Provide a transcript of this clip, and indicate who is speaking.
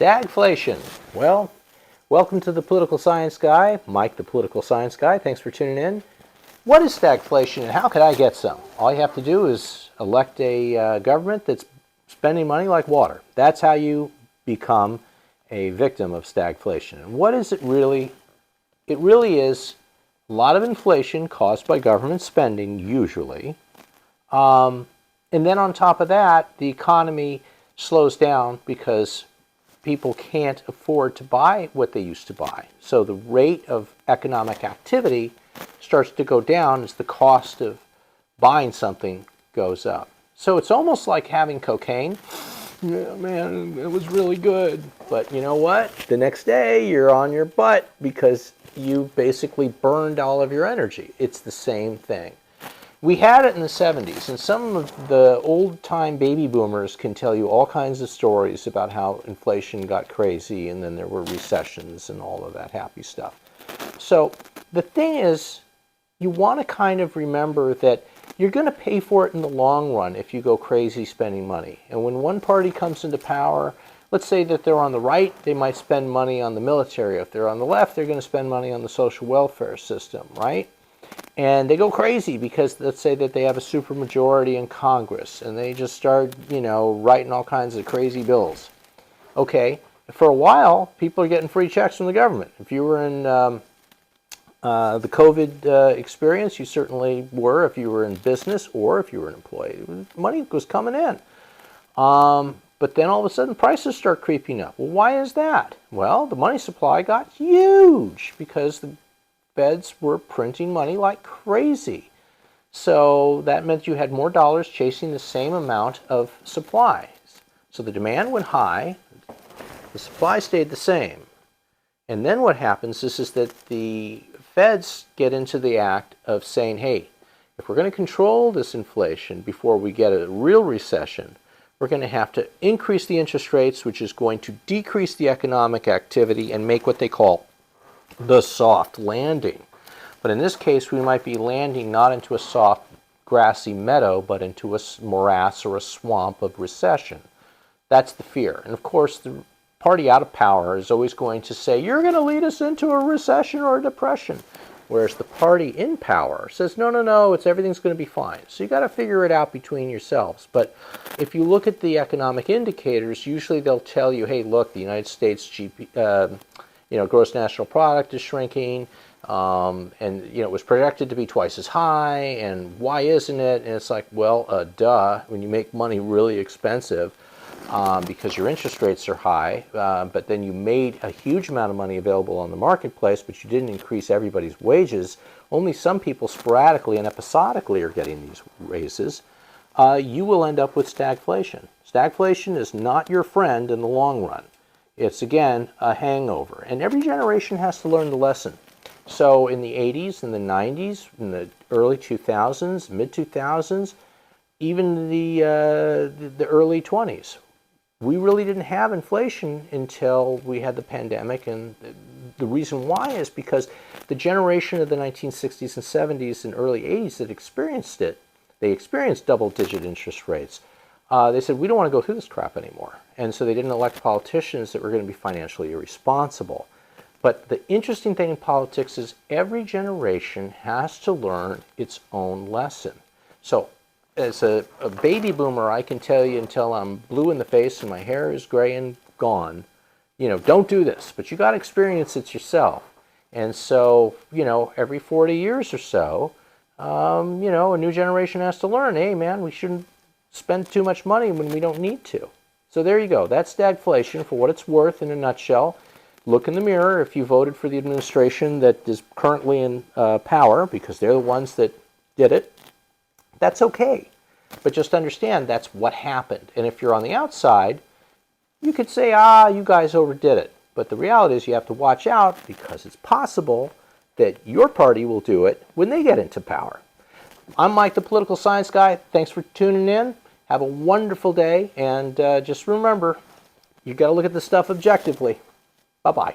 Speaker 1: Stagflation. Well, welcome to the Political Science Guy. Mike, the Political Science Guy. Thanks for tuning in. What is stagflation and how could I get some? All you have to do is elect a government that's spending money like water. That's how you become a victim of stagflation. And what is it really? It really is a lot of inflation caused by government spending, usually. And then on top of that, the economy slows down because people can't afford to buy what they used to buy. So the rate of economic activity starts to go down as the cost of buying something goes up. So it's almost like having cocaine. Yeah, man, it was really good. But you know what? The next day you're on your butt because you basically burned all of your energy. It's the same thing. We had it in the 70s, and some of the old-time baby boomers can tell you all kinds of stories about how inflation got crazy and then there were recessions and all of that happy stuff. So the thing is, you want to kind of remember that you're going to pay for it in the long run if you go crazy spending money. And when one party comes into power, let's say that they're on the right, they might spend money on the military. If they're on the left, they're going to spend money on the social welfare system, right? And they go crazy because let's say that they have a supermajority in Congress and they just start, writing all kinds of crazy bills. Okay, for a while, people are getting free checks from the government. If you were in the COVID experience, you certainly were. If you were in business or if you were an employee, money was coming in. But then all of a sudden, prices start creeping up. Well, why is that? Well, the money supply got huge because the Feds were printing money like crazy. So that meant you had more dollars chasing the same amount of supplies. So the demand went high, the supply stayed the same. And then what happens is that the Feds get into the act of saying, hey, if we're going to control this inflation before we get a real recession, we're going to have to increase the interest rates, which is going to decrease the economic activity and make what they call the soft landing. But in this case, we might be landing not into a soft grassy meadow, but into a morass or a swamp of recession. That's the fear. And of course, the party out of power is always going to say, you're going to lead us into a recession or a depression. Whereas the party in power says, no, everything's going to be fine. So you got to figure it out between yourselves. But if you look at the economic indicators, usually they'll tell you, hey, look, the United States gross national product is shrinking, and it was projected to be twice as high, and why isn't it? And it's like, well, duh, when you make money really expensive because your interest rates are high, but then you made a huge amount of money available on the marketplace, but you didn't increase everybody's wages, only some people sporadically and episodically are getting these raises, you will end up with stagflation. Stagflation is not your friend in the long run. It's, again, a hangover. And every generation has to learn the lesson. So in the 80s, in the 90s, in the early 2000s, mid-2000s, even the early 20s, we really didn't have inflation until we had the pandemic. And the reason why is because the generation of the 1960s and 70s and early 80s that experienced it, they experienced double-digit interest rates. They said, we don't want to go through this crap anymore. And so they didn't elect politicians that were going to be financially irresponsible. But the interesting thing in politics is every generation has to learn its own lesson. So as a baby boomer, I can tell you until I'm blue in the face and my hair is gray and gone, don't do this. But you got to experience it yourself. And so, every 40 years or so, a new generation has to learn, hey, man, we shouldn't spend too much money when we don't need to. So there you go. That's stagflation for what it's worth in a nutshell. Look in the mirror if you voted for the administration that is currently in power because they're the ones that did it. That's okay. But just understand that's what happened. And if you're on the outside, you could say, you guys overdid it. But the reality is you have to watch out because it's possible that your party will do it when they get into power. I'm Mike, the Political Science Guy. Thanks for tuning in. Have a wonderful day, and just remember, you got to look at the stuff objectively. Bye-bye.